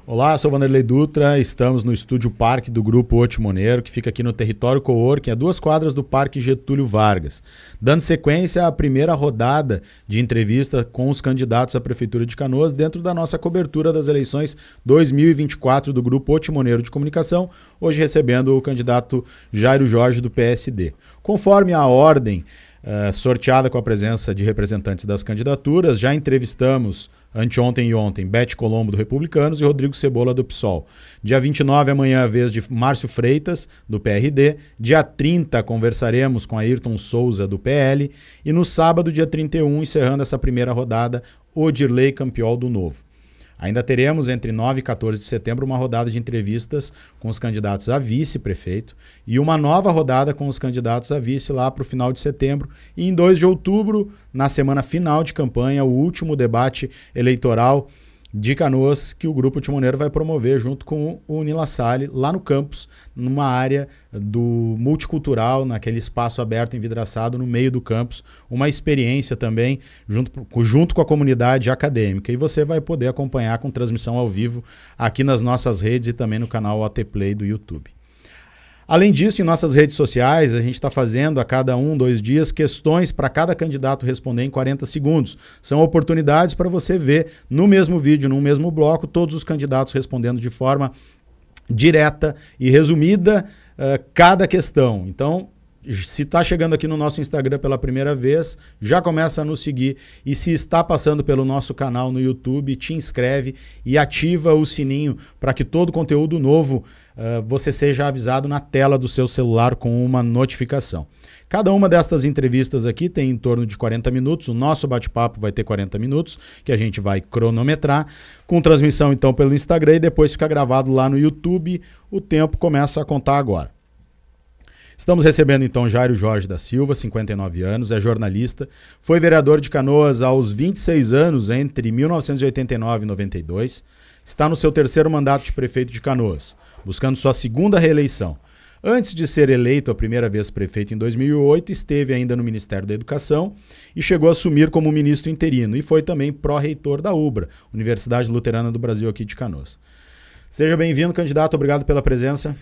Olá, sou Vanderlei Dutra, estamos no Estúdio Parque do Grupo Otimoneiro, que fica aqui no território Coworking, a 2 quadras do Parque Getúlio Vargas. Dando sequência à primeira rodada de entrevista com os candidatos à Prefeitura de Canoas dentro da nossa cobertura das eleições 2024 do Grupo Otimoneiro de Comunicação, hoje recebendo o candidato Jairo Jorge do PSD. Conforme a ordem sorteada com a presença de representantes das candidaturas, já entrevistamos anteontem e ontem Bete Colombo do Republicanos e Rodrigo Cebola do PSOL. Dia 29 amanhã a vez de Márcio Freitas do PRD, dia 30 conversaremos com Ayrton Souza do PL e no sábado dia 31, encerrando essa primeira rodada, Odirley Campiol do Novo. Ainda teremos entre 9 e 14 de setembro uma rodada de entrevistas com os candidatos a vice-prefeito e uma nova rodada com os candidatos a vice lá para o final de setembro. E em 2 de outubro, na semana final de campanha, o último debate eleitoral de Canoas que o Grupo Otimoneiro vai promover junto com o Nila Salle lá no campus, numa área do multicultural, naquele espaço aberto envidraçado no meio do campus, uma experiência também junto com a comunidade acadêmica. E você vai poder acompanhar com transmissão ao vivo aqui nas nossas redes e também no canal OT Play do YouTube. Além disso, em nossas redes sociais, a gente está fazendo a cada 2 dias questões para cada candidato responder em 40 segundos. São oportunidades para você ver no mesmo vídeo, no mesmo bloco, todos os candidatos respondendo de forma direta e resumida cada questão. Então, se está chegando aqui no nosso Instagram pela primeira vez, já começa a nos seguir. E se está passando pelo nosso canal no YouTube, te inscreve e ativa o sininho para que todo conteúdo novo você seja avisado na tela do seu celular com uma notificação. Cada uma destas entrevistas aqui tem em torno de 40 minutos. O nosso bate-papo vai ter 40 minutos, que a gente vai cronometrar, com transmissão então pelo Instagram e depois fica gravado lá no YouTube. O tempo começa a contar agora. Estamos recebendo então Jairo Jorge da Silva, 59 anos, é jornalista, foi vereador de Canoas aos 26 anos entre 1989 e 92, está no seu 3º mandato de prefeito de Canoas, buscando sua 2ª reeleição. Antes de ser eleito a primeira vez prefeito em 2008, esteve ainda no Ministério da Educação e chegou a assumir como ministro interino e foi também pró-reitor da UBRA, Universidade Luterana do Brasil aqui de Canoas. Seja bem-vindo, candidato, obrigado pela presença.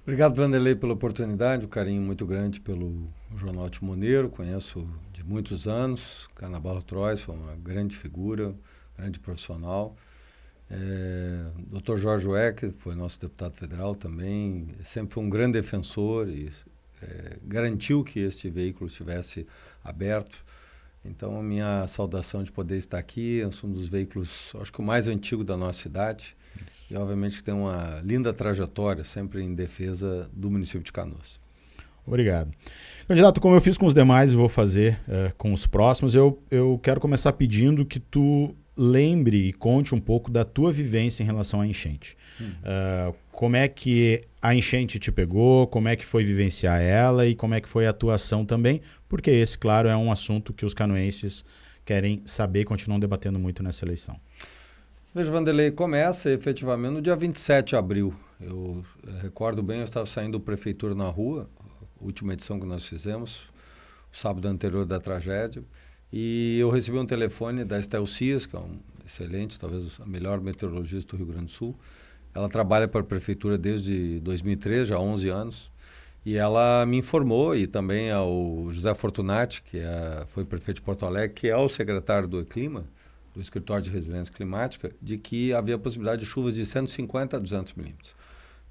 Obrigado, Vanderlei, pela oportunidade, um carinho muito grande pelo Jornal Otimoneiro, conheço de muitos anos, Canabarro Trois foi uma grande figura, grande profissional. Dr. Jorge Weck foi nosso deputado federal também, sempre foi um grande defensor e garantiu que este veículo estivesse aberto. Então, a minha saudação de poder estar aqui, eu sou um dos veículos, acho que o mais antigo da nossa cidade, e obviamente tem uma linda trajetória, sempre em defesa do município de Canoas. Obrigado. Candidato, como eu fiz com os demais e vou fazer com os próximos, eu quero começar pedindo que tu lembre e conte um pouco da tua vivência em relação à enchente. Como é que a enchente te pegou, como é que foi vivenciar ela e como é que foi a atuação também, porque esse, claro, é um assunto que os canoenses querem saber e continuam debatendo muito nessa eleição. Veja, Vanderlei, começa efetivamente no dia 27 de abril. Eu recordo bem, eu estava saindo do Prefeitura na Rua, última edição que nós fizemos, o sábado anterior da tragédia, e eu recebi um telefone da Estel Cias, que é um excelente, talvez a melhor meteorologista do Rio Grande do Sul. Ela trabalha para a Prefeitura desde 2013, já há 11 anos, e ela me informou, e também ao José Fortunati, que foi prefeito de Porto Alegre, que é o secretário do Clima, do Escritório de Resiliência Climática, de que havia possibilidade de chuvas de 150 a 200 milímetros.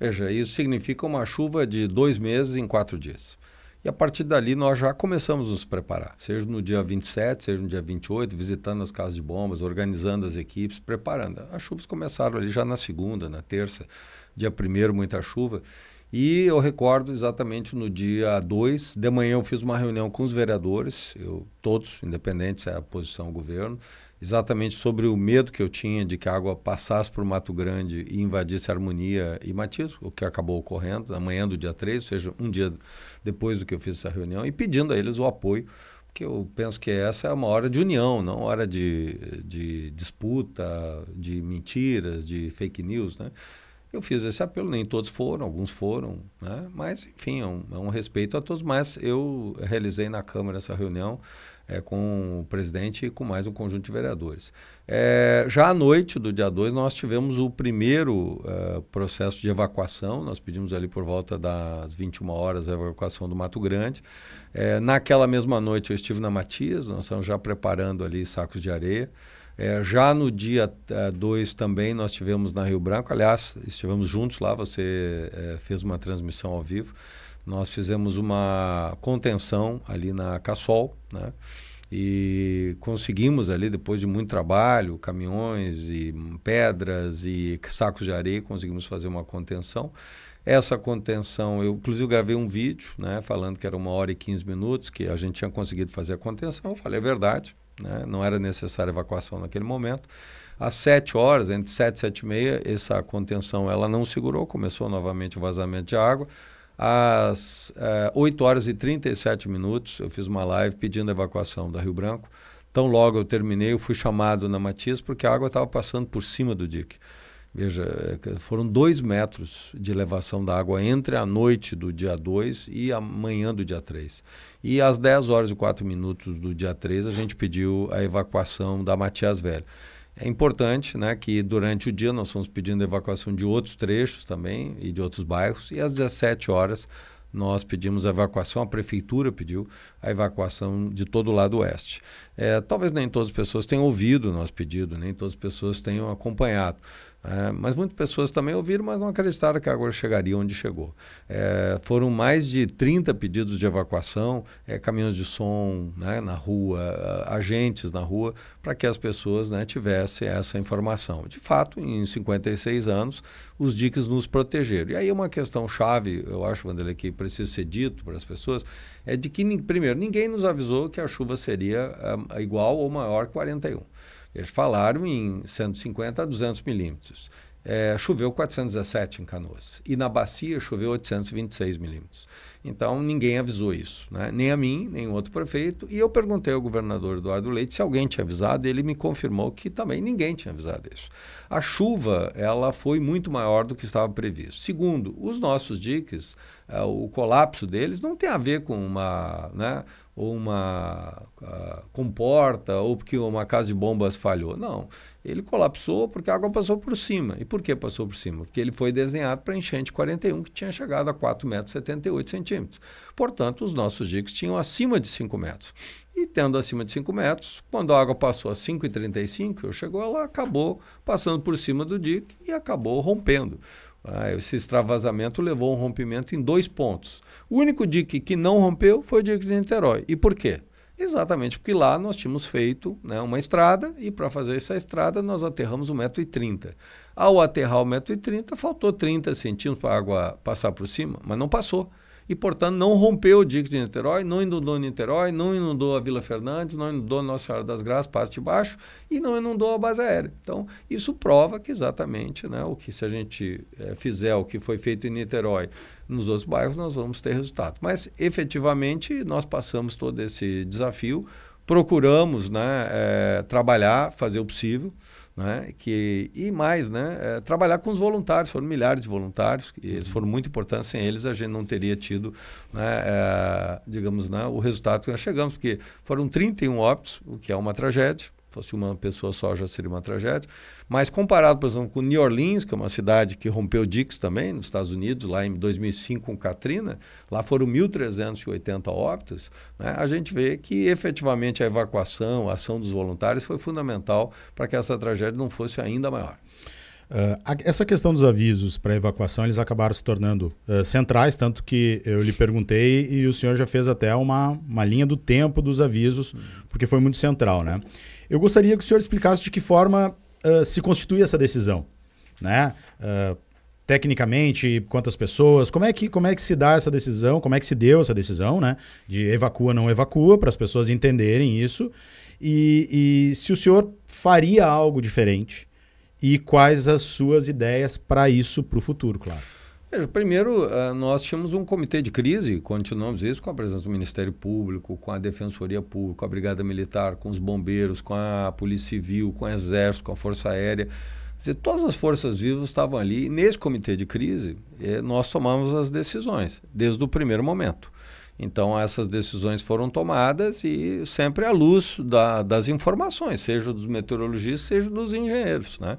Veja, isso significa uma chuva de 2 meses em 4 dias. E a partir dali nós já começamos a nos preparar, seja no dia 27, seja no dia 28, visitando as casas de bombas, organizando as equipes, preparando. As chuvas começaram ali já na segunda, na terça, dia 1º, muita chuva. E eu recordo exatamente no dia 2, de manhã eu fiz uma reunião com os vereadores, todos, independentes da posição do governo, exatamente sobre o medo que eu tinha de que a água passasse por Mato Grande e invadisse Harmonia e Matias, o que acabou ocorrendo na manhã do dia 3, ou seja, um dia depois do que eu fiz essa reunião, e pedindo a eles o apoio, porque eu penso que essa é uma hora de união, não hora de disputa, de mentiras, de fake news, né? Eu fiz esse apelo, nem todos foram, alguns foram, né? Mas, enfim, é um respeito a todos. Mas eu realizei na Câmara essa reunião com o presidente e com mais um conjunto de vereadores. Já à noite do dia 2, nós tivemos o primeiro processo de evacuação. Nós pedimos ali por volta das 21 horas a evacuação do Mato Grande. Naquela mesma noite eu estive na Matias, nós estamos já preparando ali sacos de areia. Já no dia 2 também nós tivemos na Rio Branco, aliás, estivemos juntos lá, você fez uma transmissão ao vivo. Nós fizemos uma contenção ali na Cassol, né? E conseguimos ali, depois de muito trabalho, caminhões e pedras e sacos de areia, conseguimos fazer uma contenção. Essa contenção, eu inclusive gravei um vídeo, né, falando que era 1h e 15 minutos, que a gente tinha conseguido fazer a contenção. Eu falei a verdade, né? Não era necessária evacuação naquele momento. Às 7 horas, entre 7 e 7h30, essa contenção ela não segurou, começou novamente o vazamento de água. Às 8h e 37 minutos, eu fiz uma live pedindo a evacuação da Rio Branco. Tão logo eu terminei, eu fui chamado na Matias porque a água estava passando por cima do dique. Veja, foram 2 metros de elevação da água entre a noite do dia 2 e a manhã do dia 3. E às 10h e 4 minutos do dia 3, a gente pediu a evacuação da Matias Velho. É importante, né, que durante o dia nós fomos pedindo a evacuação de outros trechos também e de outros bairros. E às 17 horas nós pedimos a evacuação, a prefeitura pediu a evacuação de todo o lado oeste. Talvez nem todas as pessoas tenham ouvido o nosso pedido, nem todas as pessoas tenham acompanhado. Mas muitas pessoas também ouviram, mas não acreditaram que a água chegaria onde chegou. Foram mais de 30 pedidos de evacuação, caminhões de som, né, na rua, agentes na rua, para que as pessoas, né, tivessem essa informação. De fato, em 56 anos, os diques nos protegeram. E aí uma questão chave, eu acho, Wanderley, que precisa ser dito para as pessoas, é de que, primeiro, ninguém nos avisou que a chuva seria igual ou maior que 41. Eles falaram em 150 a 200 milímetros. Choveu 417 em Canoas. E na bacia choveu 826 milímetros. Então, ninguém avisou isso, né? Nem a mim, nem o outro prefeito. E eu perguntei ao governador Eduardo Leite se alguém tinha avisado. E ele me confirmou que também ninguém tinha avisado isso. A chuva, ela foi muito maior do que estava previsto. Segundo, os nossos diques, o colapso deles não tem a ver com uma comporta ou porque uma casa de bombas falhou. Não, ele colapsou porque a água passou por cima. E por que passou por cima? Porque ele foi desenhado para enchente 41, que tinha chegado a 4,78 metros. Portanto, os nossos diques tinham acima de 5 metros. E tendo acima de 5 metros, quando a água passou a 5,35, chegou, ela acabou passando por cima do dique e acabou rompendo. Esse extravasamento levou a um rompimento em 2 pontos. O único dique que não rompeu foi o dique de Niterói. E por quê? Exatamente porque lá nós tínhamos feito, né, uma estrada e para fazer essa estrada nós aterramos 1,30 m. Ao aterrar 1,30 m, faltou 30 centímetros para a água passar por cima, mas não passou. E, portanto, não rompeu o dique de Niterói, não inundou Niterói, não inundou a Vila Fernandes, não inundou Nossa Senhora das Graças, parte de baixo, e não inundou a base aérea. Então, isso prova que exatamente, né, o que se a gente fizer o que foi feito em Niterói, nos outros bairros, nós vamos ter resultado. Mas, efetivamente, nós passamos todo esse desafio, procuramos, né, trabalhar, fazer o possível, né, e mais, né, trabalhar com os voluntários. Foram milhares de voluntários, e eles foram muito importantes. Sem eles a gente não teria tido, né, digamos, né, o resultado que nós chegamos, porque foram 31 óbitos, o que é uma tragédia. Se fosse uma pessoa só já seria uma tragédia. Mas comparado, por exemplo, com New Orleans, que é uma cidade que rompeu diques também, nos Estados Unidos, lá em 2005 com Katrina, lá foram 1.380 óbitos, né? A gente vê que efetivamente a evacuação, a ação dos voluntários foi fundamental para que essa tragédia não fosse ainda maior. Essa questão dos avisos para evacuação, eles acabaram se tornando centrais, tanto que eu lhe perguntei e o senhor já fez até uma linha do tempo dos avisos, porque foi muito central, né? Eu gostaria que o senhor explicasse de que forma se constitui essa decisão, né? Tecnicamente, quantas pessoas, como é que se dá essa decisão, como é que se deu essa decisão, né? De evacua, não evacua, para as pessoas entenderem isso, e se o senhor faria algo diferente, e quais as suas ideias para isso, para o futuro, claro. Primeiro, nós tínhamos um comitê de crise, continuamos isso com a presença do Ministério Público, com a Defensoria Pública, com a Brigada Militar, com os bombeiros, com a Polícia Civil, com o Exército, com a Força Aérea. dizer, todas as forças vivas estavam ali, e nesse comitê de crise, nós tomamos as decisões, desde o primeiro momento. Então, essas decisões foram tomadas e sempre à luz das informações, seja dos meteorologistas, seja dos engenheiros, né?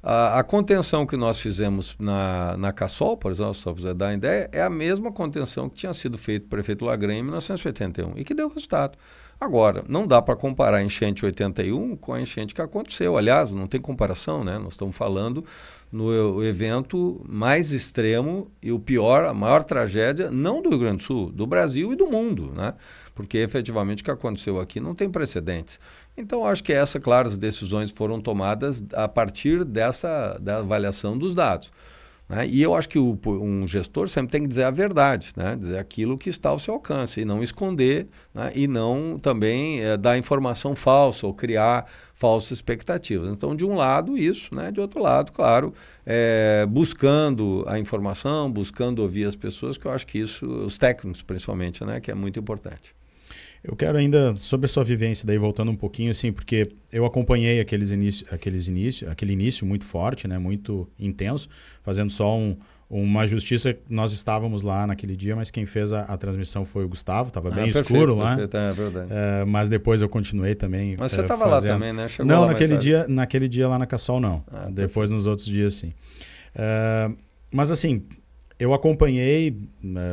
A contenção que nós fizemos na Cassol, por exemplo, só para você dar uma ideia, é a mesma contenção que tinha sido feita pelo prefeito Lagran em 1981 e que deu resultado. Agora, não dá para comparar a enchente 81 com a enchente que aconteceu. Aliás, não tem comparação, né? Nós estamos falando no evento mais extremo e o pior, a maior tragédia, não do Rio Grande do Sul, do Brasil e do mundo, né? Porque efetivamente o que aconteceu aqui não tem precedentes. Então, acho que claro, as decisões foram tomadas a partir da avaliação dos dados, né? E eu acho que um gestor sempre tem que dizer a verdade, né? Dizer aquilo que está ao seu alcance e não esconder, né? E não também dar informação falsa ou criar falsas expectativas. Então, de um lado isso, né? De outro lado, claro, buscando a informação, buscando ouvir as pessoas, que eu acho que isso, os técnicos principalmente, né? Que é muito importante. Eu quero ainda, sobre a sua vivência, daí voltando um pouquinho, assim, porque eu acompanhei aquele início muito forte, né, muito intenso, fazendo só uma justiça. Nós estávamos lá naquele dia, mas quem fez a transmissão foi o Gustavo, estava bem escuro lá. Perfeito, é verdade. Mas depois eu continuei também. Mas você estava lá também, né? Chegou não, lá naquele dia lá na Cassol não. Depois nos outros dias sim. Mas assim, eu acompanhei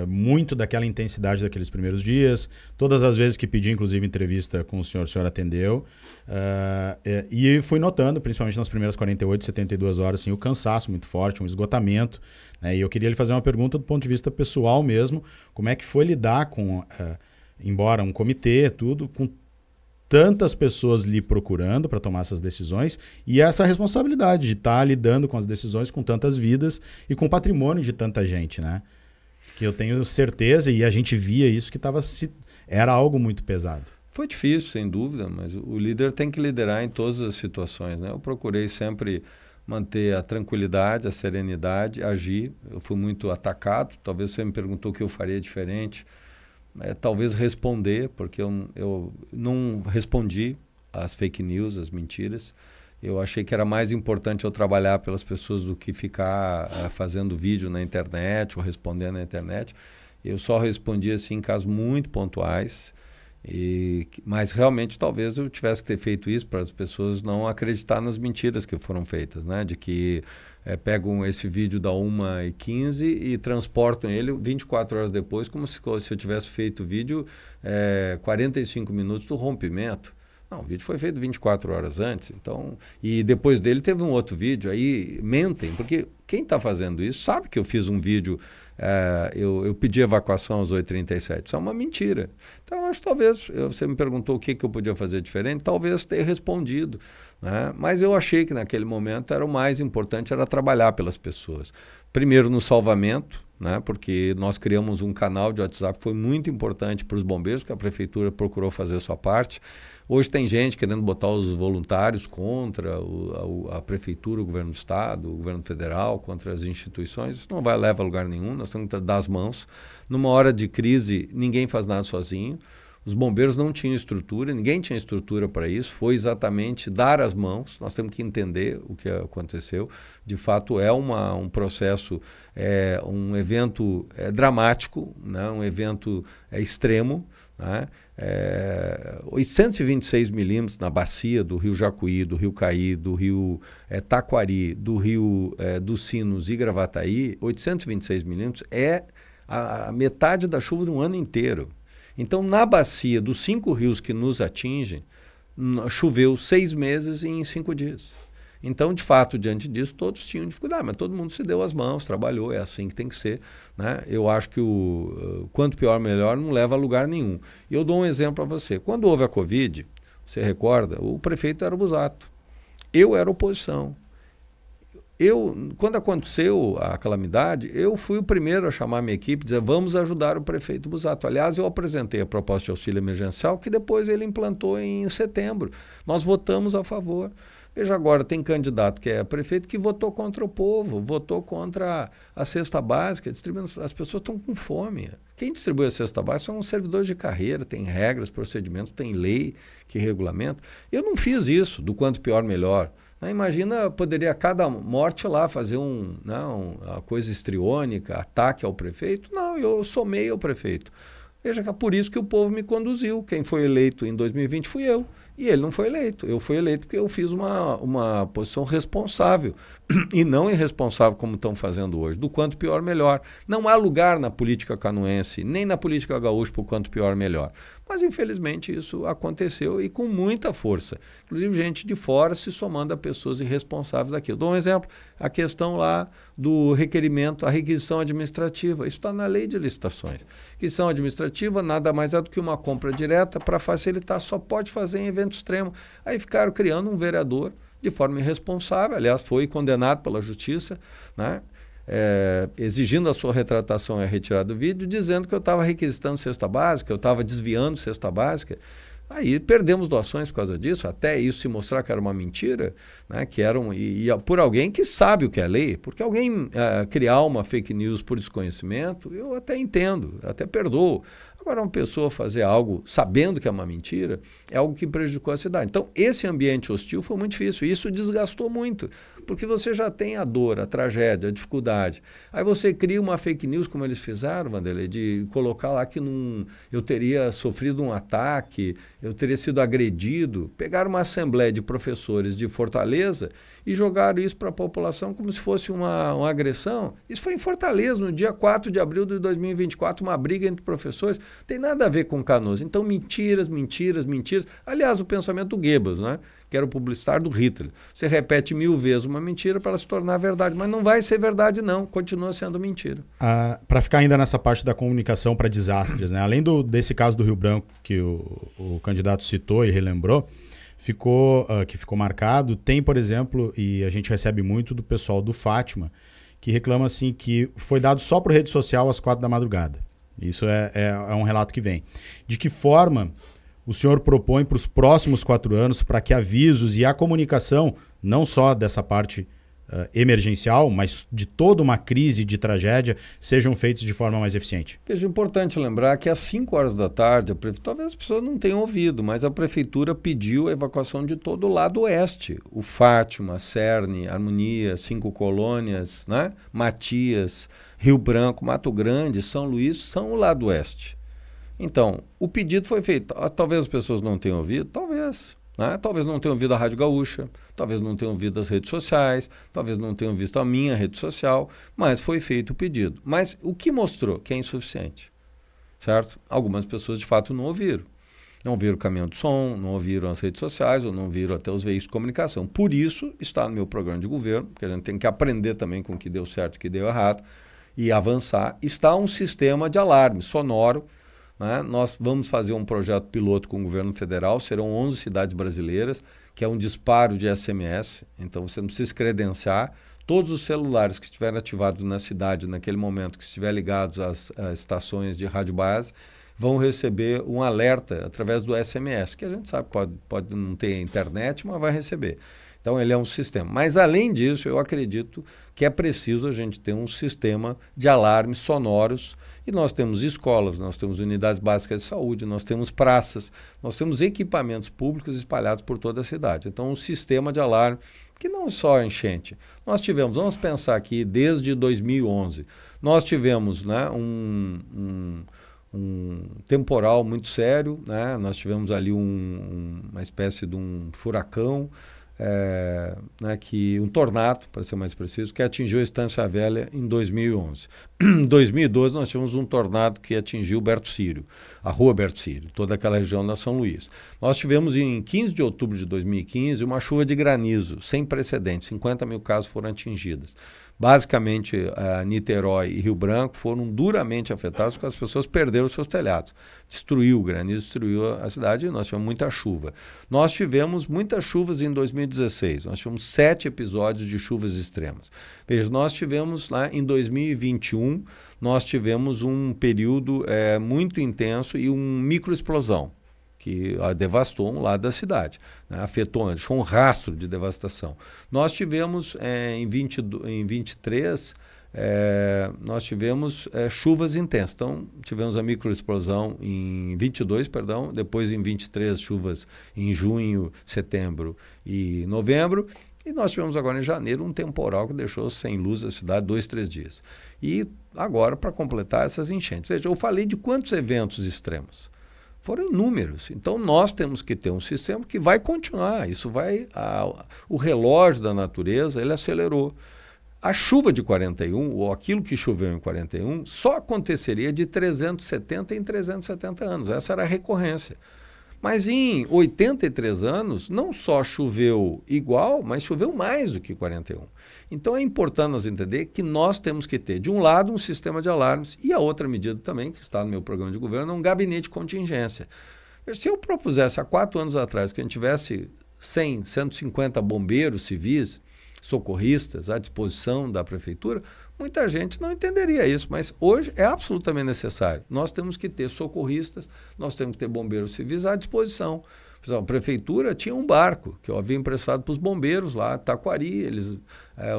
muito daquela intensidade daqueles primeiros dias. Todas as vezes que pedi, inclusive, entrevista com o senhor atendeu. E fui notando, principalmente nas primeiras 48, 72 horas, assim, o cansaço muito forte, um esgotamento. Né? E eu queria lhe fazer uma pergunta do ponto de vista pessoal mesmo. Como é que foi lidar com, embora um comitê, tudo, com tantas pessoas lhe procurando para tomar essas decisões e essa responsabilidade de estar lidando com as decisões com tantas vidas e com o patrimônio de tanta gente, né? Que eu tenho certeza, e a gente via isso, que era algo muito pesado. Foi difícil, sem dúvida, mas o líder tem que liderar em todas as situações, né? Eu procurei sempre manter a tranquilidade, a serenidade, agir. Eu fui muito atacado, talvez você me perguntou o que eu faria diferente. Talvez responder, porque eu não respondi às fake news, às mentiras. Eu achei que era mais importante eu trabalhar pelas pessoas do que ficar fazendo vídeo na internet ou respondendo na internet. Eu só respondi assim, em casos muito pontuais, mas realmente talvez eu tivesse que ter feito isso para as pessoas não acreditar nas mentiras que foram feitas, né? De que pegam esse vídeo da 1h15 e transportam ele 24 horas depois, como se eu tivesse feito o vídeo 45 minutos do rompimento. Não, o vídeo foi feito 24 horas antes, então, e depois dele teve um outro vídeo, aí mentem, porque quem está fazendo isso sabe que eu fiz um vídeo, eu pedi evacuação às 8h37, isso é uma mentira. Então, eu acho que talvez, você me perguntou o que eu podia fazer diferente, talvez ter respondido, né? Mas eu achei que naquele momento o mais importante era trabalhar pelas pessoas. Primeiro no salvamento, né? Porque nós criamos um canal de WhatsApp que foi muito importante para os bombeiros, que a prefeitura procurou fazer a sua parte. Hoje tem gente querendo botar os voluntários contra a prefeitura, o governo do estado, o governo federal, contra as instituições. Isso não vai levar a lugar nenhum, nós temos que dar as mãos. Numa hora de crise, ninguém faz nada sozinho. Os bombeiros não tinham estrutura, ninguém tinha estrutura para isso, foi exatamente dar as mãos. Nós temos que entender o que aconteceu. De fato, é um processo, um evento dramático, né? Um evento extremo, né? 826 milímetros na bacia do rio Jacuí, do rio Caí, do rio Taquari, do rio dos Sinos e Gravataí. 826 milímetros é a metade da chuva de um ano inteiro. Então, na bacia dos 5 rios que nos atingem, choveu 6 meses em 5 dias. Então, de fato, diante disso, todos tinham dificuldade, mas todo mundo se deu as mãos, trabalhou, é assim que tem que ser, né? Eu acho que quanto pior, melhor, não leva a lugar nenhum. E eu dou um exemplo para você. Quando houve a Covid, você recorda, o prefeito era o Busato. Eu era oposição. Quando aconteceu a calamidade, eu fui o primeiro a chamar a minha equipe e dizer, vamos ajudar o prefeito Busato. Aliás, eu apresentei a proposta de auxílio emergencial que depois ele implantou em setembro. Nós votamos a favor. Veja agora, tem candidato que é prefeito que votou contra o povo, votou contra a cesta básica, distribuindo, as pessoas estão com fome. Quem distribui a cesta básica são os servidores de carreira, tem regras, procedimentos, tem lei que regulamenta. Eu não fiz isso, do quanto pior, melhor. Imagina, poderia cada morte lá fazer uma coisa histriônica, ataque ao prefeito. Não, eu somei ao prefeito. Veja que é por isso que o povo me conduziu. Quem foi eleito em 2020 fui eu. E ele não foi eleito. Eu fui eleito porque eu fiz uma posição responsável e não irresponsável como estão fazendo hoje. Do quanto pior, melhor. Não há lugar na política canoense, nem na política gaúcha, por quanto pior, melhor. Mas, infelizmente, isso aconteceu e com muita força. Inclusive, gente de fora se somando a pessoas irresponsáveis aqui. Eu dou um exemplo, a questão lá do requerimento, a requisição administrativa. Isso está na lei de licitações. Requisição administrativa nada mais é do que uma compra direta para facilitar, só pode fazer em evento extremo. Aí ficaram criando um vereador de forma irresponsável, aliás, foi condenado pela justiça, né? Exigindo a sua retratação e a retirada do vídeo, dizendo que eu estava requisitando cesta básica, eu estava desviando cesta básica. Aí perdemos doações por causa disso, até isso se mostrar que era uma mentira, né, que eram por alguém que sabe o que é lei, porque alguém criar uma fake news por desconhecimento, eu até entendo, até perdoo. Agora, uma pessoa fazer algo sabendo que é uma mentira é algo que prejudicou a cidade. Então, esse ambiente hostil foi muito difícil e isso desgastou muito, porque você já tem a dor, a tragédia, a dificuldade. Aí você cria uma fake news, como eles fizeram, Vanderlei, de colocar lá que eu teria sofrido um ataque, eu teria sido agredido. Pegaram uma assembleia de professores de Fortaleza e jogaram isso para a população como se fosse uma agressão. Isso foi em Fortaleza, no dia 4 de abril de 2024, uma briga entre professores. Tem nada a ver com Canoas. Então, mentiras, mentiras, mentiras. Aliás, o pensamento do Goebbels, né? Que era o publicitário do Hitler. Você repete 1000 vezes uma mentira para ela se tornar verdade, mas não vai ser verdade não, continua sendo mentira. Para ficar ainda nessa parte da comunicação para desastres, né? Além desse caso do Rio Branco que o candidato citou e relembrou, que ficou marcado, tem, por exemplo, e a gente recebe muito do pessoal do Fátima, que reclama assim que foi dado só por rede social às 4 da madrugada. Isso é um relato que vem. De que forma o senhor propõe para os próximos 4 anos para que avisos e a comunicação, não só dessa parte emergencial, mas de toda uma crise de tragédia, sejam feitos de forma mais eficiente? É importante lembrar que às 5 horas da tarde, talvez as pessoas não tenham ouvido, mas a prefeitura pediu a evacuação de todo o lado oeste. O Fátima, Cerne, Harmonia, 5 Colônias, né? Matias, Rio Branco, Mato Grande, São Luís, são o lado oeste. Então, o pedido foi feito. Talvez as pessoas não tenham ouvido, talvez. Né? Talvez não tenham ouvido a Rádio Gaúcha, talvez não tenham ouvido as redes sociais, talvez não tenham visto a minha rede social, mas foi feito o pedido. Mas o que mostrou? Que é insuficiente, certo? Algumas pessoas de fato não ouviram. Não ouviram o caminhão de som, não ouviram as redes sociais, ou não ouviram até os veículos de comunicação. Por isso, está no meu programa de governo, porque a gente tem que aprender também com o que deu certo e o que deu errado, e avançar. Está um sistema de alarme sonoro, né? Nós vamos fazer um projeto piloto com o governo federal, serão 11 cidades brasileiras, que é um disparo de SMS, então você não precisa credenciar. Todos os celulares que estiverem ativados na cidade naquele momento, que estiverem ligados às estações de rádio base, vão receber um alerta através do SMS, que a gente sabe que pode não ter internet, mas vai receber. Então, ele é um sistema. Mas, além disso, eu acredito que é preciso a gente ter um sistema de alarmes sonoros. E nós temos escolas, nós temos unidades básicas de saúde, nós temos praças, nós temos equipamentos públicos espalhados por toda a cidade. Então, um sistema de alarme que não só enchente. Nós tivemos, vamos pensar aqui, desde 2011, nós tivemos, né, um temporal muito sério, né? Nós tivemos ali uma espécie de um furacão, né, um tornado, para ser mais preciso, que atingiu a Estância Velha em 2011. Em 2012 nós tivemos um tornado que atingiu Berto Círio, a rua Berto Círio, toda aquela região da São Luís. Nós tivemos em 15 de outubro de 2015 uma chuva de granizo, sem precedentes, 50 mil casas foram atingidas. Basicamente, Niterói e Rio Branco foram duramente afetados porque as pessoas perderam seus telhados. O granizo destruiu a cidade e nós tivemos muita chuva. Nós tivemos muitas chuvas em 2016, nós tivemos 7 episódios de chuvas extremas. Veja, nós tivemos lá em 2021, nós tivemos um período muito intenso e uma microexplosão, que devastou um lado da cidade, né? Afetou, deixou um rastro de devastação. Nós tivemos em 23, nós tivemos chuvas intensas. Então, tivemos a microexplosão em 22, perdão, depois em 23 chuvas em junho, setembro e novembro, e nós tivemos agora em janeiro um temporal que deixou sem luz a cidade 2, 3 dias. E agora, para completar essas enchentes. Veja, eu falei de quantos eventos extremos. Foram inúmeros. Então, nós temos que ter um sistema que vai continuar. Isso vai... o relógio da natureza, ele acelerou. A chuva de 41, ou aquilo que choveu em 41, só aconteceria de 370 em 370 anos. Essa era a recorrência. Mas em 83 anos, não só choveu igual, mas choveu mais do que 41. Então é importante nós entender que nós temos que ter, de um lado, um sistema de alarmes, e a outra medida também, que está no meu programa de governo, é um gabinete de contingência. Se eu propusesse há 4 anos atrás que a gente tivesse 100, 150 bombeiros civis, socorristas à disposição da prefeitura, muita gente não entenderia isso, mas hoje é absolutamente necessário. Nós temos que ter socorristas, nós temos que ter bombeiros civis à disposição. Por exemplo, a prefeitura tinha um barco que eu havia emprestado para os bombeiros lá em Taquari,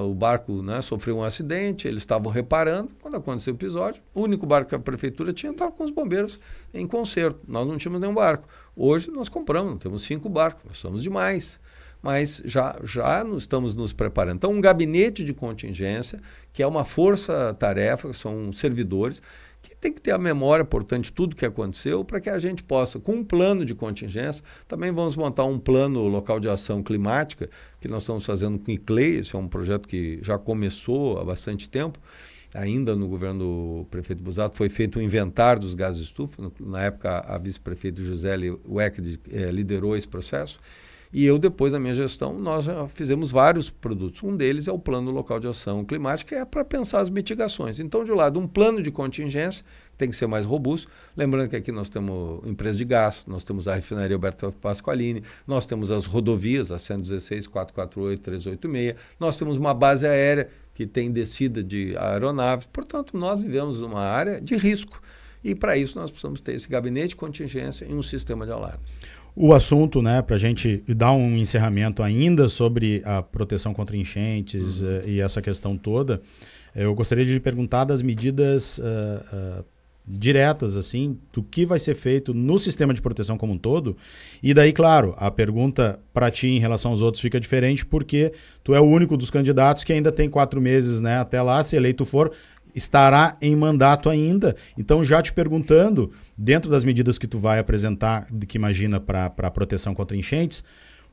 o barco, né, sofreu um acidente, eles estavam reparando. Quando aconteceu o episódio, o único barco que a prefeitura tinha estava com os bombeiros em conserto. Nós não tínhamos nenhum barco. Hoje nós compramos, temos 5 barcos, nós somos demais. Mas já estamos nos preparando. Então, um gabinete de contingência, que é uma força-tarefa, são servidores, que tem que ter a memória, portanto, de tudo que aconteceu, para que a gente possa, com um plano de contingência, também vamos montar um plano local de ação climática, que nós estamos fazendo com o ICLEI, esse é um projeto que já começou há bastante tempo, ainda no governo do prefeito Busato, foi feito um inventário dos gases de estufa, na época a vice-prefeita Gisele Weck liderou esse processo. E eu, depois da minha gestão, nós já fizemos vários produtos. Um deles é o Plano Local de Ação Climática, que é para pensar as mitigações. Então, de um lado, um plano de contingência, que tem que ser mais robusto. Lembrando que aqui nós temos empresa de gás, nós temos a refinaria Alberto Pasqualini, nós temos as rodovias, a 116, 448, 386, nós temos uma base aérea que tem descida de aeronaves. Portanto, nós vivemos numa área de risco. E, para isso, nós precisamos ter esse gabinete de contingência e um sistema de alarmes. O assunto, né, para a gente dar um encerramento ainda sobre a proteção contra enchentes e essa questão toda, eu gostaria de lhe perguntar das medidas diretas, assim, do que vai ser feito no sistema de proteção como um todo. E daí, claro, a pergunta para ti em relação aos outros fica diferente, porque tu é o único dos candidatos que ainda tem 4 meses, né, até lá, se eleito for, estará em mandato ainda. Então, já te perguntando, dentro das medidas que tu vai apresentar, que imagina para a proteção contra enchentes,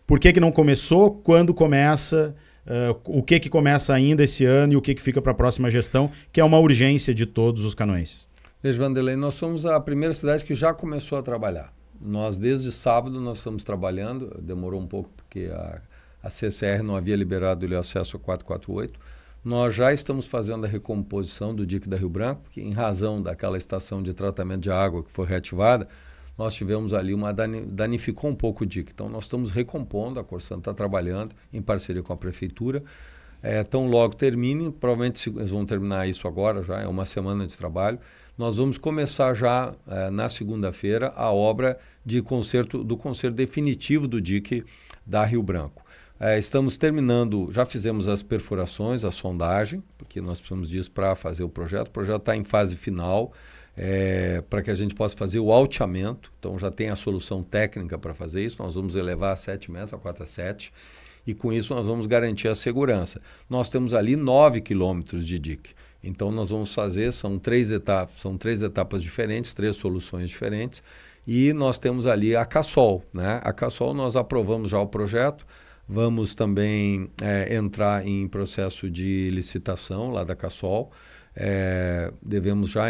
por que não começou, quando começa, o que começa ainda esse ano e o que fica para a próxima gestão, que é uma urgência de todos os canoenses? Veja, Vanderlei, nós somos a primeira cidade que já começou a trabalhar. Nós, desde sábado, nós estamos trabalhando, demorou um pouco porque a CCR não havia liberado o acesso a 448. Nós já estamos fazendo a recomposição do dique da Rio Branco, que em razão daquela estação de tratamento de água que foi reativada, nós tivemos ali danificou um pouco o dique. Então, nós estamos recompondo, a Corsan está trabalhando em parceria com a prefeitura. Tão logo termine, provavelmente eles vão terminar isso agora, já é uma semana de trabalho. Nós vamos começar já na segunda-feira a obra do conserto definitivo do dique da Rio Branco. Estamos terminando, já fizemos as perfurações, a sondagem, porque nós precisamos disso para fazer o projeto. O projeto está em fase final, para que a gente possa fazer o alteamento. Então, já tem a solução técnica para fazer isso. Nós vamos elevar a 7 metros, a 4 a 7, e com isso nós vamos garantir a segurança. Nós temos ali 9 quilômetros de dique. Então, nós vamos fazer, são três etapas diferentes, 3 soluções diferentes, e nós temos ali a Cassol, né? A Cassol, nós aprovamos já o projeto. Vamos também entrar em processo de licitação lá da Cassol. Devemos já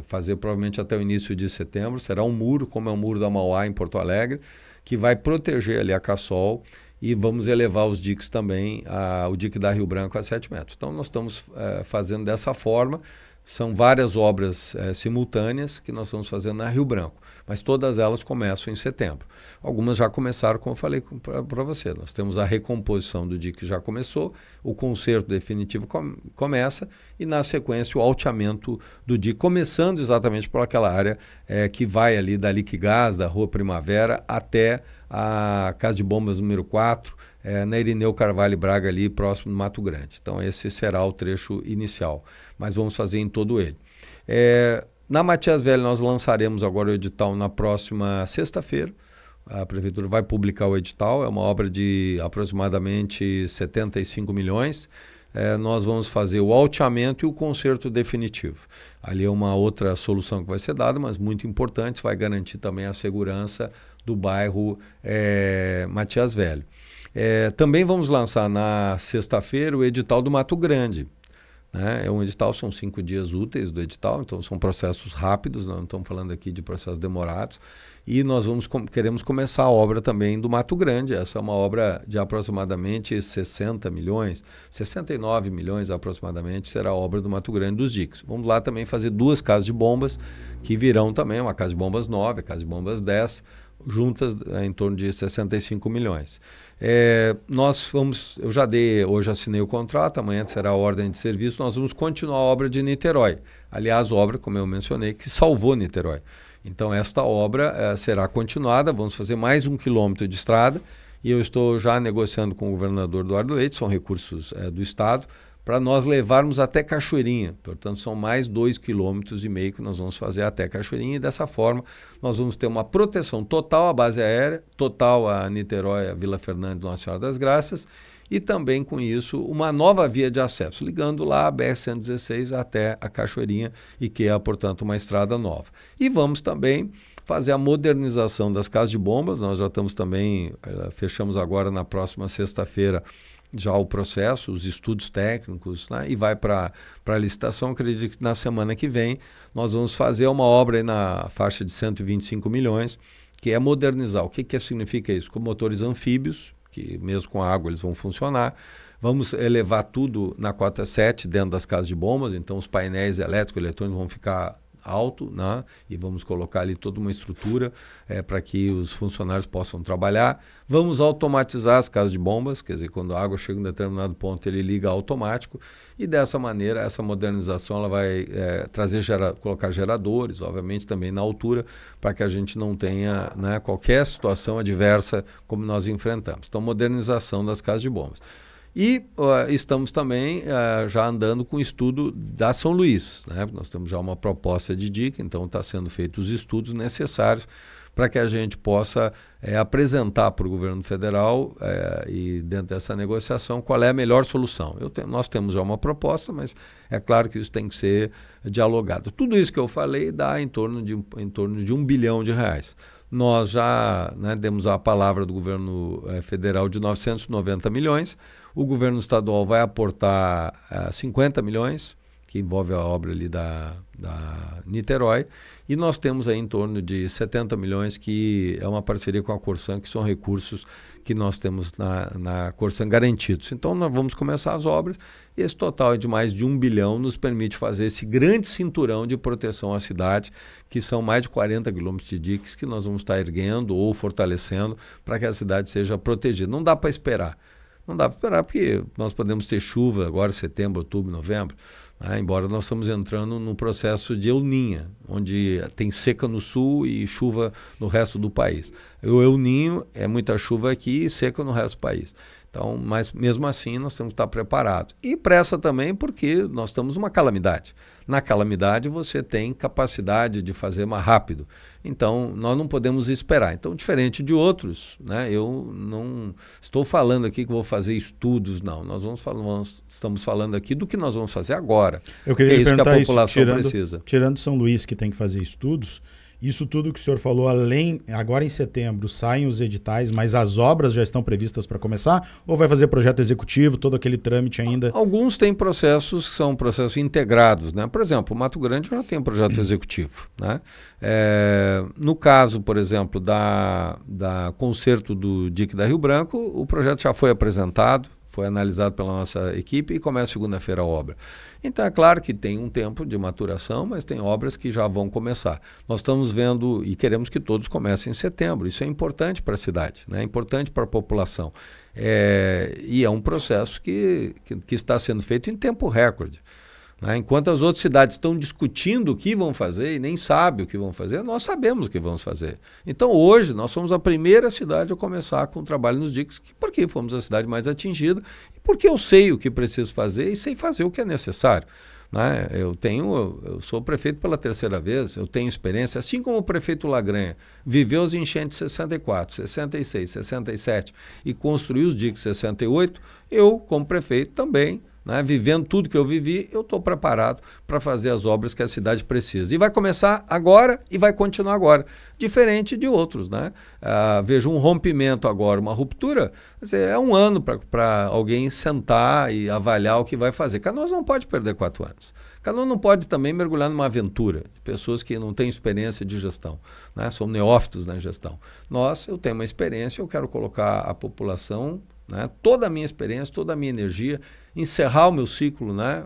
fazer provavelmente até o início de setembro. Será um muro, como é o muro da Mauá em Porto Alegre, que vai proteger ali a Cassol, e vamos elevar os diques também, o dique da Rio Branco a 7 metros. Então, nós estamos fazendo dessa forma. São várias obras simultâneas que nós estamos fazendo na Rio Branco, mas todas elas começam em setembro. Algumas já começaram, como eu falei para você. Nós temos a recomposição do dique que já começou, o conserto definitivo começa e, na sequência, o alteamento do dique, começando exatamente por aquela área que vai ali da Liquigás, da Rua Primavera, até a Casa de Bombas número 4, na Irineu Carvalho Braga, ali próximo do Mato Grande. Então, esse será o trecho inicial, mas vamos fazer em todo ele. Na Matias Velho, nós lançaremos agora o edital na próxima sexta-feira. A Prefeitura vai publicar o edital, é uma obra de aproximadamente 75 milhões. Nós vamos fazer o alteamento e o conserto definitivo. Ali é uma outra solução que vai ser dada, mas muito importante, vai garantir também a segurança do bairro Matias Velho. Também vamos lançar na sexta-feira o edital do Mato Grande. É um edital, são 5 dias úteis do edital, então são processos rápidos, nós não estamos falando aqui de processos demorados. E nós queremos começar a obra também do Mato Grande. Essa é uma obra de aproximadamente 60 milhões, 69 milhões aproximadamente, será a obra do Mato Grande dos diques. Vamos lá também fazer 2 casas de bombas, que virão também, uma casa de bombas 9, a casa de bombas 10, juntas em torno de 65 milhões. Eu já hoje assinei o contrato, amanhã será a ordem de serviço, nós vamos continuar a obra de Niterói. Aliás, obra, como eu mencionei, que salvou Niterói. Então, esta obra será continuada, vamos fazer mais 1 quilômetro de estrada e eu estou já negociando com o governador Eduardo Leite, são recursos do Estado, para nós levarmos até Cachoeirinha. Portanto, são mais 2,5 quilômetros que nós vamos fazer até Cachoeirinha e dessa forma nós vamos ter uma proteção total à base aérea, total a Niterói, a Vila Fernandes, Nossa Senhora das Graças e também com isso uma nova via de acesso, ligando lá a BR-116 até a Cachoeirinha e que é, portanto, uma estrada nova. E vamos também fazer a modernização das casas de bombas, nós já estamos também, fechamos agora na próxima sexta-feira já o processo, os estudos técnicos, né? E vai para a licitação. Acredito que na semana que vem nós vamos fazer uma obra aí na faixa de 125 milhões, que é modernizar. O que significa isso? Com motores anfíbios, que mesmo com a água eles vão funcionar. Vamos elevar tudo na cota 7 dentro das casas de bombas, então os painéis elétricos e eletrônicos vão ficar alto, né? E vamos colocar ali toda uma estrutura para que os funcionários possam trabalhar. Vamos automatizar as casas de bombas, quer dizer, quando a água chega em um determinado ponto, ele liga automático e dessa maneira essa modernização ela vai colocar geradores, obviamente também na altura, para que a gente não tenha, né, qualquer situação adversa como nós enfrentamos. Então, modernização das casas de bombas. E estamos também já andando com o estudo da São Luís, né? Nós temos já uma proposta de dica, então está sendo feitos os estudos necessários para que a gente possa apresentar para o governo federal e dentro dessa negociação qual é a melhor solução. Nós temos já uma proposta, mas é claro que isso tem que ser dialogado. Tudo isso que eu falei dá em torno de R$1 bilhão. Nós já, né, demos a palavra do governo federal de 990 milhões, o governo estadual vai aportar 50 milhões, que envolve a obra ali da Niterói, e nós temos aí em torno de 70 milhões, que é uma parceria com a Corsan, que são recursos que nós temos na Corsan garantidos. Então nós vamos começar as obras, e esse total de mais de 1 bilhão nos permite fazer esse grande cinturão de proteção à cidade, que são mais de 40 quilômetros de diques que nós vamos estar erguendo ou fortalecendo para que a cidade seja protegida. Não dá para esperar. Não dá para esperar porque nós podemos ter chuva agora, setembro, outubro, novembro, né? Embora nós estamos entrando num processo de El Niño, onde tem seca no sul e chuva no resto do país. O El Niño é muita chuva aqui e seca no resto do país. Então, mas mesmo assim nós temos que estar preparados. E pressa também porque nós estamos numa calamidade. Na calamidade você tem capacidade de fazer mais rápido. Então, nós não podemos esperar. Então, diferente de outros, né, eu não estou falando aqui que vou fazer estudos, não. Nós estamos falando aqui do que nós vamos fazer agora. Eu queria que é isso que a perguntar população isso, precisa. Tirando São Luís, que tem que fazer estudos, isso tudo que o senhor falou, agora em setembro saem os editais, mas as obras já estão previstas para começar? Ou vai fazer projeto executivo, todo aquele trâmite ainda? Alguns têm processos que são processos integrados, né? Por exemplo, o Mato Grande já tem um projeto executivo, né? No caso, por exemplo, da conserto do dique da Rio Branco, o projeto já foi apresentado, foi analisado pela nossa equipe e começa segunda-feira a obra. Então é claro que tem um tempo de maturação, mas tem obras que já vão começar. Nós estamos vendo e queremos que todos comecem em setembro. Isso é importante para a cidade, né? É importante para a população. E é um processo que está sendo feito em tempo recorde. Né? Enquanto as outras cidades estão discutindo o que vão fazer e nem sabem o que vão fazer, nós sabemos o que vamos fazer. Então hoje nós somos a primeira cidade a começar com o trabalho nos diques, porque fomos a cidade mais atingida e porque eu sei o que preciso fazer e sei fazer o que é necessário. Né? Eu sou prefeito pela terceira vez, eu tenho experiência, assim como o prefeito Lagranha viveu as enchentes de 64, 66, 67 e construiu os diques 68, eu, como prefeito, também, né, vivendo tudo que eu vivi, eu estou preparado para fazer as obras que a cidade precisa. E vai começar agora e vai continuar agora, diferente de outros. Né? Vejo um rompimento agora, uma ruptura, é um ano para alguém sentar e avaliar o que vai fazer. Canoas não pode perder 4 anos. Canoas não pode também mergulhar numa aventura de pessoas que não têm experiência de gestão, né? São neófitos na gestão. Eu tenho uma experiência, eu quero colocar a população, né, toda a minha experiência, toda a minha energia, encerrar o meu ciclo, né,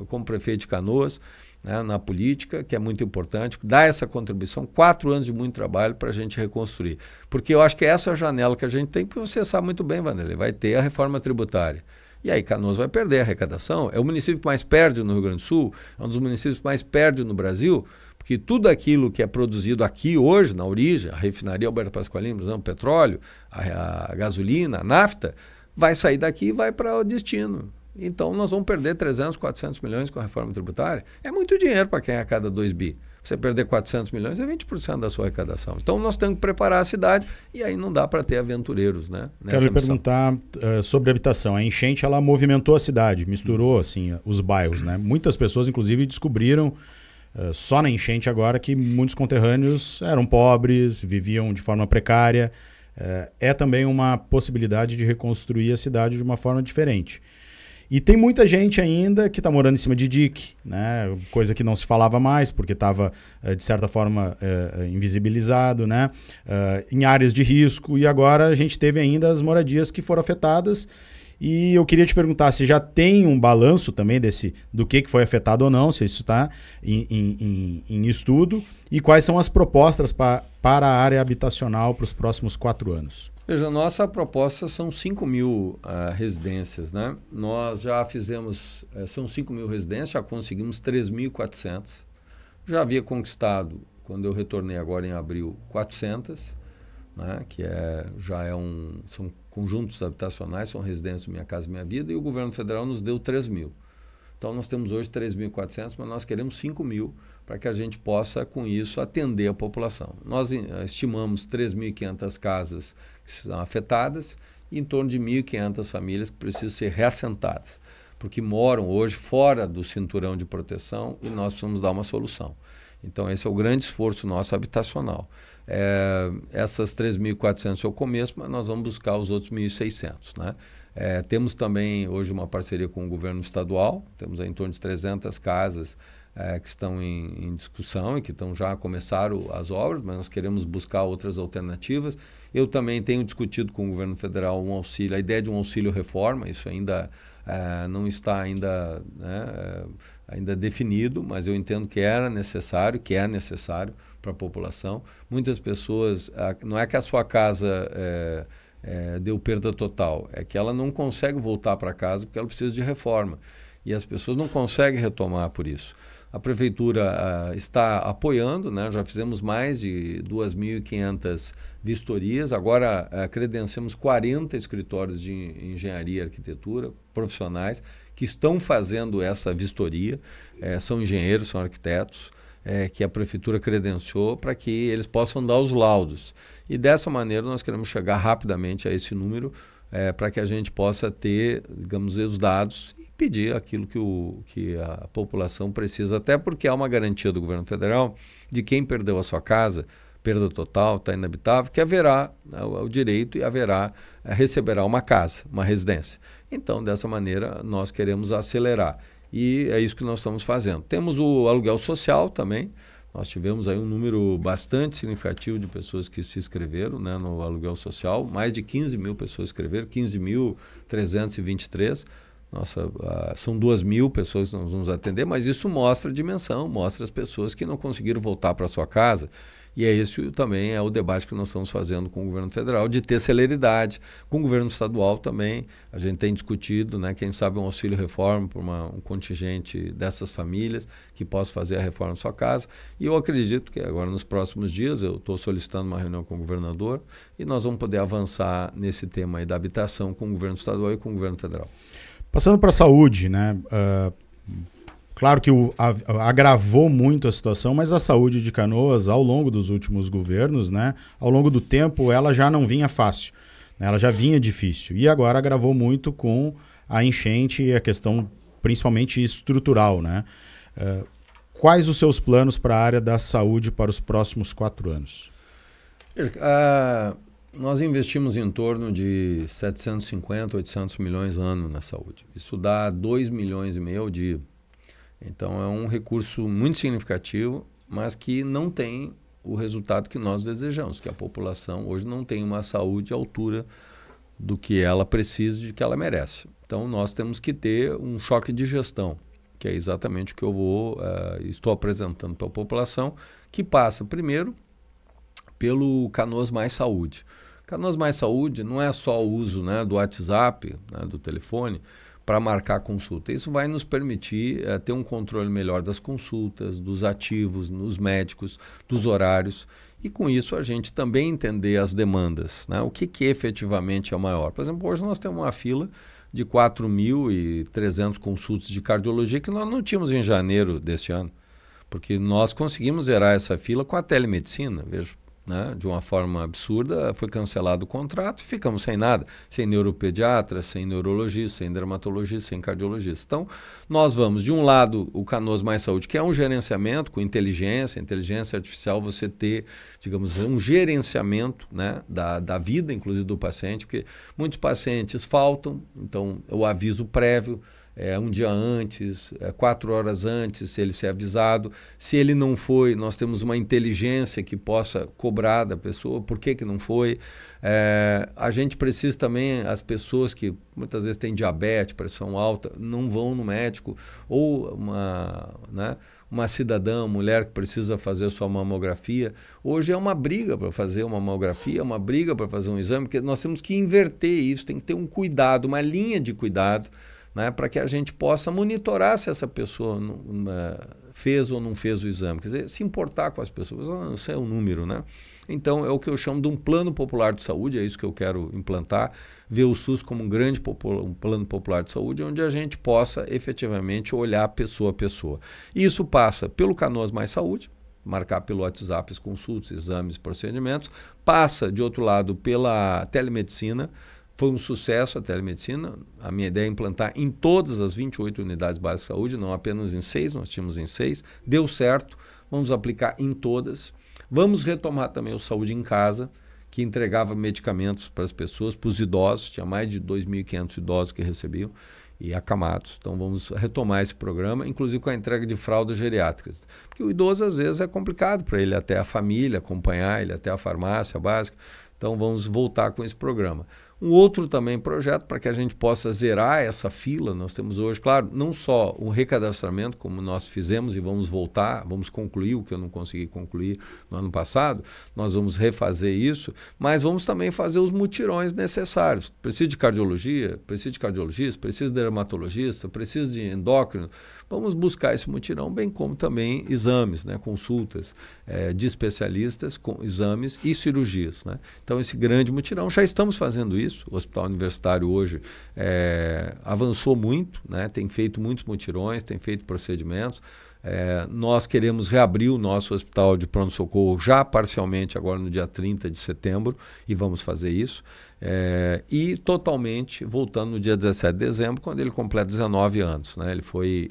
como prefeito de Canoas, né, na política, que é muito importante, dar essa contribuição, 4 anos de muito trabalho para a gente reconstruir. Porque eu acho que essa é a janela que a gente tem, porque você sabe muito bem, Vanderlei, vai ter a reforma tributária. E aí Canoas vai perder a arrecadação, é o município que mais perde no Rio Grande do Sul, é um dos municípios que mais perde no Brasil, porque tudo aquilo que é produzido aqui hoje, na origem, a refinaria Alberto Pasqualino, o petróleo, a gasolina, a nafta, vai sair daqui e vai para o destino. Então nós vamos perder 300, 400 milhões com a reforma tributária. É muito dinheiro para quem arrecada 2 bi. Você perder 400 milhões é 20% da sua arrecadação. Então nós temos que preparar a cidade e aí não dá para ter aventureiros, né? Quero lhe perguntar sobre habitação. A enchente ela movimentou a cidade, misturou assim os bairros, né? Muitas pessoas inclusive descobriram só na enchente agora que muitos conterrâneos eram pobres, viviam de forma precária. É também uma possibilidade de reconstruir a cidade de uma forma diferente. E tem muita gente ainda que está morando em cima de dique, né? Coisa que não se falava mais, porque estava, de certa forma, invisibilizado, né? Em áreas de risco. E agora a gente teve ainda as moradias que foram afetadas. E eu queria te perguntar se já tem um balanço também do que foi afetado ou não, se isso está em estudo, e quais são as propostas para a área habitacional para os próximos 4 anos. Veja, nossa proposta são 5 mil residências, né? Nós já fizemos, são 5 mil residências, já conseguimos 3.400. Já havia conquistado, quando eu retornei agora em abril, 400, né? São conjuntos habitacionais, são residências Minha Casa Minha Vida, e o governo federal nos deu 3 mil. Então nós temos hoje 3.400, mas nós queremos 5 mil para que a gente possa, com isso, atender a população. Nós estimamos 3.500 casas que são afetadas e em torno de 1.500 famílias que precisam ser reassentadas, porque moram hoje fora do cinturão de proteção e nós precisamos dar uma solução. Então esse é o grande esforço nosso habitacional. Essas 3.400 é o começo, mas nós vamos buscar os outros 1.600, né? Temos também hoje uma parceria com o governo estadual, temos aí em torno de 300 casas que estão em discussão e que já começaram as obras, mas nós queremos buscar outras alternativas. Eu também tenho discutido com o governo federal um auxílio, a ideia de um auxílio reforma, isso ainda não está ainda definido, mas eu entendo que é necessário para a população. Muitas pessoas, não é que a sua casa deu perda total, é que ela não consegue voltar para casa porque ela precisa de reforma. E as pessoas não conseguem retomar por isso. A prefeitura está apoiando, né? Já fizemos mais de 2.500 vistorias, agora credenciamos 40 escritórios de engenharia e arquitetura profissionais que estão fazendo essa vistoria, são engenheiros, são arquitetos, que a prefeitura credenciou para que eles possam dar os laudos. E dessa maneira nós queremos chegar rapidamente a esse número para que a gente possa ter, digamos, os dados e pedir aquilo que a população precisa, até porque há uma garantia do governo federal de quem perdeu a sua casa, perda total, está inabitável, que haverá o direito e receberá uma casa, uma residência. Então, dessa maneira, nós queremos acelerar. E é isso que nós estamos fazendo. Temos o aluguel social também. Nós tivemos aí um número bastante significativo de pessoas que se inscreveram, né, no aluguel social. Mais de 15 mil pessoas escreveram, 15.323. Nossa, são 2.000 pessoas que nós vamos atender, mas isso mostra a dimensão, mostra as pessoas que não conseguiram voltar para sua casa. E esse também é o debate que nós estamos fazendo com o governo federal, de ter celeridade. Com o governo estadual também, a gente tem discutido, né, quem sabe um auxílio-reforma para um contingente dessas famílias que possa fazer a reforma em sua casa. E eu acredito que agora nos próximos dias eu estou solicitando uma reunião com o governador e nós vamos poder avançar nesse tema aí da habitação com o governo estadual e com o governo federal. Passando para a saúde, né? Claro que agravou muito a situação, mas a saúde de Canoas, ao longo dos últimos governos, né, ao longo do tempo, ela já não vinha fácil, né, ela já vinha difícil. E agora agravou muito com a enchente e a questão principalmente estrutural, né? Quais os seus planos para a área da saúde para os próximos 4 anos? Nós investimos em torno de 750, 800 milhões ano na saúde. Isso dá 2,5 milhões ao dia. Então é um recurso muito significativo, mas que não tem o resultado que nós desejamos, que a população hoje não tem uma saúde à altura do que ela precisa e do que ela merece. Então nós temos que ter um choque de gestão, que é exatamente o que eu estou apresentando para a população, que passa primeiro pelo Canoas Mais Saúde. Canoas Mais Saúde não é só o uso, né, do WhatsApp, né, do telefone, para marcar consulta. Isso vai nos permitir ter um controle melhor das consultas, dos ativos, nos médicos, dos horários. E com isso a gente também entender as demandas, né? O que efetivamente é maior. Por exemplo, hoje nós temos uma fila de 4.300 consultas de cardiologia que nós não tínhamos em janeiro deste ano. Porque nós conseguimos zerar essa fila com a telemedicina, veja. Né? De uma forma absurda, foi cancelado o contrato e ficamos sem nada, sem neuropediatra, sem neurologista, sem dermatologista, sem cardiologista. Então, nós vamos, de um lado, o Canoas Mais Saúde, que é um gerenciamento com inteligência artificial, você ter, digamos, um gerenciamento, né, da vida, inclusive do paciente, porque muitos pacientes faltam, então o aviso prévio, um dia antes, 4 horas antes, se ele ser avisado. Se ele não foi, nós temos uma inteligência que possa cobrar da pessoa, por que não foi. A gente precisa também, as pessoas que muitas vezes têm diabetes, pressão alta, não vão no médico, ou uma cidadã, mulher que precisa fazer a sua mamografia. Hoje é uma briga para fazer uma mamografia, uma briga para fazer um exame, porque nós temos que inverter isso, tem que ter um cuidado, uma linha de cuidado, né, para que a gente possa monitorar se essa pessoa fez ou não fez o exame. Quer dizer, se importar com as pessoas, isso é um número, né? Então, é o que eu chamo de um plano popular de saúde, é isso que eu quero implantar, ver o SUS como um plano popular de saúde, onde a gente possa efetivamente olhar pessoa a pessoa. E isso passa pelo Canoas Mais Saúde, marcar pelo WhatsApp as consultas, exames, procedimentos, passa, de outro lado, pela telemedicina. Foi um sucesso a telemedicina. A minha ideia é implantar em todas as 28 unidades básicas de saúde, não apenas em 6, nós tínhamos em 6. Deu certo, vamos aplicar em todas. Vamos retomar também o Saúde em Casa, que entregava medicamentos para as pessoas, para os idosos. Tinha mais de 2.500 idosos que recebiam e acamados. Então vamos retomar esse programa, inclusive com a entrega de fraldas geriátricas. Porque o idoso às vezes é complicado para ele até a família, acompanhar ele até a farmácia básica. Então vamos voltar com esse programa. Um outro também projeto para que a gente possa zerar essa fila, nós temos hoje, claro, não só um recadastramento, como nós fizemos e vamos voltar, vamos concluir o que eu não consegui concluir no ano passado, nós vamos refazer isso, mas vamos também fazer os mutirões necessários. Precisa de cardiologia, precisa de cardiologista, precisa de dermatologista, precisa de endócrino. Vamos buscar esse mutirão, bem como também exames, né, consultas de especialistas, com exames e cirurgias, né? Então, esse grande mutirão, já estamos fazendo isso. O Hospital Universitário hoje avançou muito, né, tem feito muitos mutirões, tem feito procedimentos. Nós queremos reabrir o nosso hospital de pronto-socorro já parcialmente agora no dia 30 de setembro e vamos fazer isso. E totalmente voltando no dia 17 de dezembro, quando ele completa 19 anos. Né? Ele foi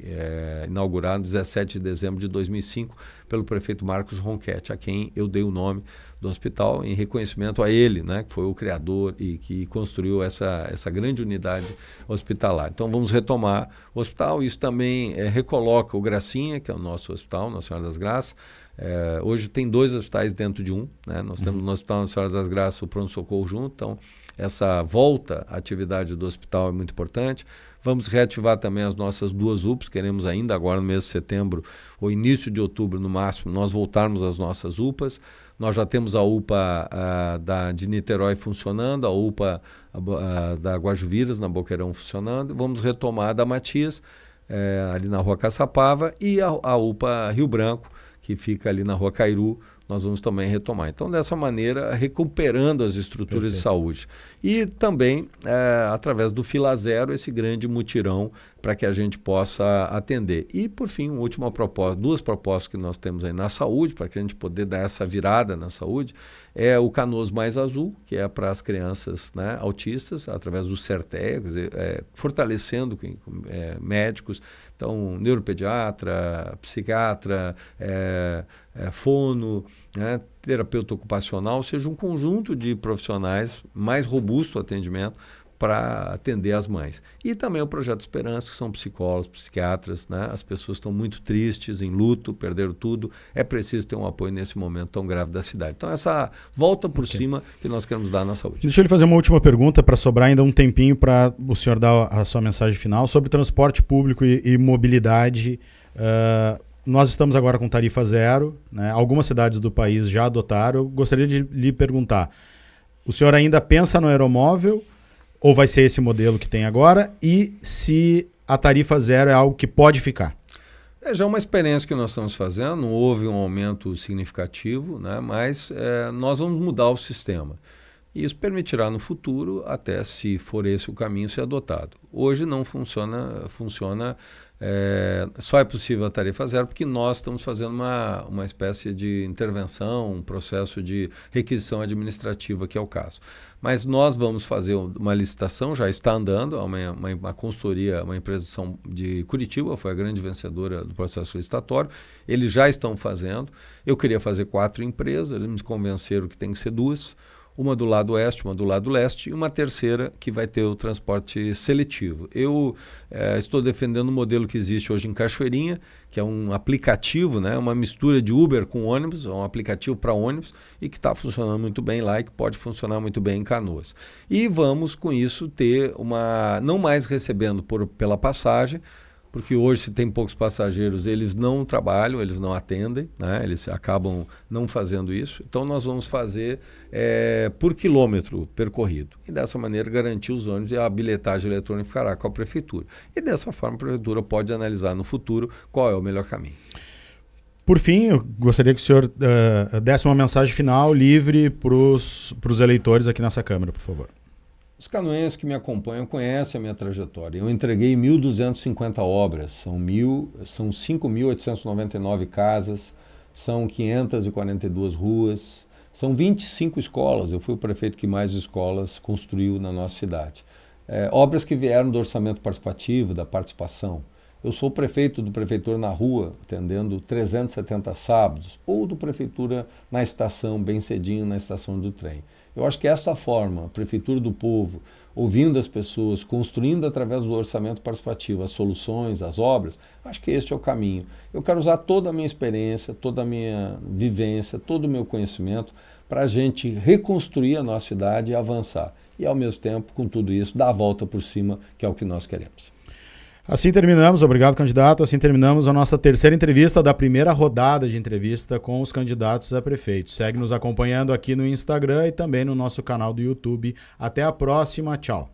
inaugurado no 17 de dezembro de 2005 pelo prefeito Marcos Ronchetti, a quem eu dei o nome do hospital em reconhecimento a ele, né, que foi o criador e que construiu essa grande unidade hospitalar. Então vamos retomar o hospital. Isso também recoloca o Gracinha, que é o nosso hospital, Nossa Senhora das Graças, Hoje tem 2 hospitais dentro de um, né? Nós temos no Hospital Nossa Senhora das Graças o pronto-socorro junto, então essa volta à atividade do hospital é muito importante. Vamos reativar também as nossas 2 UPAs, queremos ainda agora no mês de setembro ou início de outubro no máximo, nós voltarmos às nossas UPAs. Nós já temos a UPA de Niterói funcionando, a UPA da Guajuviras, na Boqueirão, funcionando. Vamos retomar a da Matias, ali na Rua Caçapava, e a UPA Rio Branco, que fica ali na Rua Cairu, nós vamos também retomar. Então, dessa maneira, recuperando as estruturas de saúde. E também, através do Fila Zero, esse grande mutirão para que a gente possa atender. E, por fim, uma última proposta, 2 propostas que nós temos aí na saúde, para que a gente poder dar essa virada na saúde, é o Canoas Mais Azul, que é para as crianças, né, autistas, através do CERTEA, quer dizer, fortalecendo médicos, então, neuropediatra, psiquiatra, fono, né, terapeuta ocupacional, ou seja, um conjunto de profissionais, mais robusto atendimento para atender as mães. E também o Projeto Esperança, que são psicólogos, psiquiatras, né? As pessoas estão muito tristes, em luto, perderam tudo, é preciso ter um apoio nesse momento tão grave da cidade. Então, essa volta por cima que nós queremos dar na saúde. Deixa eu lhe fazer uma última pergunta para sobrar ainda um tempinho para o senhor dar a sua mensagem final sobre transporte público e mobilidade. Nós estamos agora com tarifa zero, né? Algumas cidades do país já adotaram. Eu gostaria de lhe perguntar, o senhor ainda pensa no aeromóvel ou vai ser esse modelo que tem agora? E se a tarifa zero é algo que pode ficar? Já é uma experiência que nós estamos fazendo, não houve um aumento significativo, né? Mas nós vamos mudar o sistema. E isso permitirá no futuro, até se for esse o caminho, ser adotado. Hoje não funciona só é possível a tarifa zero porque nós estamos fazendo uma espécie de intervenção, um processo de requisição administrativa, que é o caso. Mas nós vamos fazer uma licitação, já está andando, uma consultoria, uma empresa de Curitiba, foi a grande vencedora do processo licitatório, eles já estão fazendo. Eu queria fazer 4 empresas, eles me convenceram que tem que ser 2, uma do lado oeste, uma do lado leste, e uma terceira que vai ter o transporte seletivo. Eu estou defendendo o modelo que existe hoje em Cachoeirinha, que é um aplicativo, né, uma mistura de Uber com ônibus, é um aplicativo para ônibus, e que está funcionando muito bem lá e que pode funcionar muito bem em Canoas. E vamos, com isso, ter não mais recebendo pela passagem, porque hoje, se tem poucos passageiros, eles não trabalham, eles não atendem, né? Eles acabam não fazendo isso. Então, nós vamos fazer por quilômetro percorrido. E, dessa maneira, garantir os ônibus, e a bilhetagem eletrônica ficará com a prefeitura. E, dessa forma, a prefeitura pode analisar no futuro qual é o melhor caminho. Por fim, eu gostaria que o senhor desse uma mensagem final livre para os eleitores aqui nessa Câmara, por favor. Os canoenses que me acompanham conhecem a minha trajetória. Eu entreguei 1.250 obras, são 5.899 casas, são 542 ruas, são 25 escolas. Eu fui o prefeito que mais escolas construiu na nossa cidade. Obras que vieram do orçamento participativo, da participação. Eu sou o prefeito do Prefeitura na Rua, atendendo 370 sábados, ou do Prefeitura na estação, bem cedinho na estação do trem. Eu acho que essa forma, a Prefeitura do Povo, ouvindo as pessoas, construindo através do orçamento participativo as soluções, as obras, acho que este é o caminho. Eu quero usar toda a minha experiência, toda a minha vivência, todo o meu conhecimento para a gente reconstruir a nossa cidade e avançar. E, ao mesmo tempo, com tudo isso, dar a volta por cima, que é o que nós queremos. Assim terminamos, obrigado candidato, assim terminamos a nossa terceira entrevista da primeira rodada de entrevista com os candidatos a prefeito. Segue nos acompanhando aqui no Instagram e também no nosso canal do YouTube. Até a próxima, tchau.